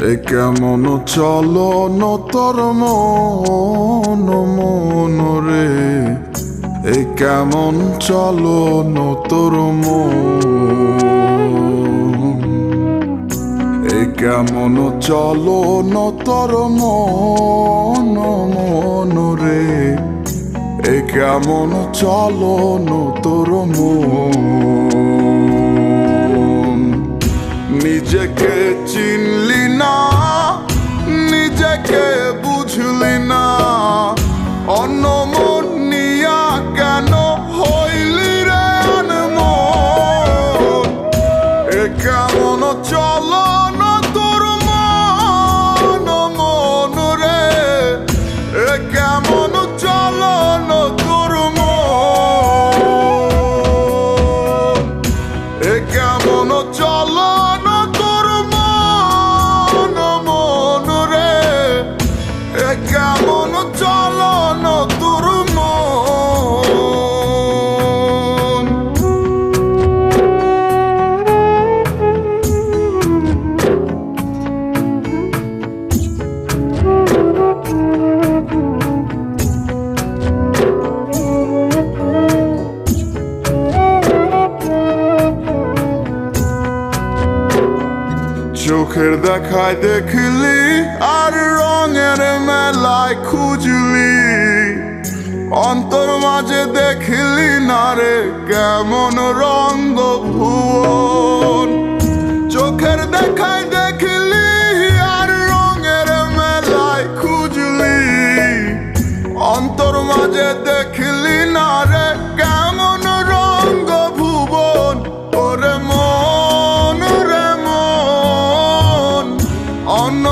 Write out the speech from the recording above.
এ কেমন চলন তোর মন মন রে, এ কেমন চলন তোর মন, এ কেমন চলন তোর মন মন রে, এ কেমন চলন তোর মন। নিজেকে চিনলি না, নিজেকে বুঝলি না, অন্য মন নিয়া কেন হইলি রে আনমন। এ কেমন চলন তোর মন মন রে, এ কেমন চলন তোর মন, এ কেমন চলন তোর মন মন রে, এ কেমন চলন তোর মন। চোখের দেখায় দেখলি আর রঙের মেলায় খুঁজলি, অন্তর মাঝে দেখলি না রে কেমন রঙ্গ ভুবন। চোখের দেখায় দেখলি আর রঙের মেলায় খুঁজলি, অন্তর মাঝে দেখলি না রে কেমন রঙ্গ ভুবন। ওরে মন রে মন, অন্য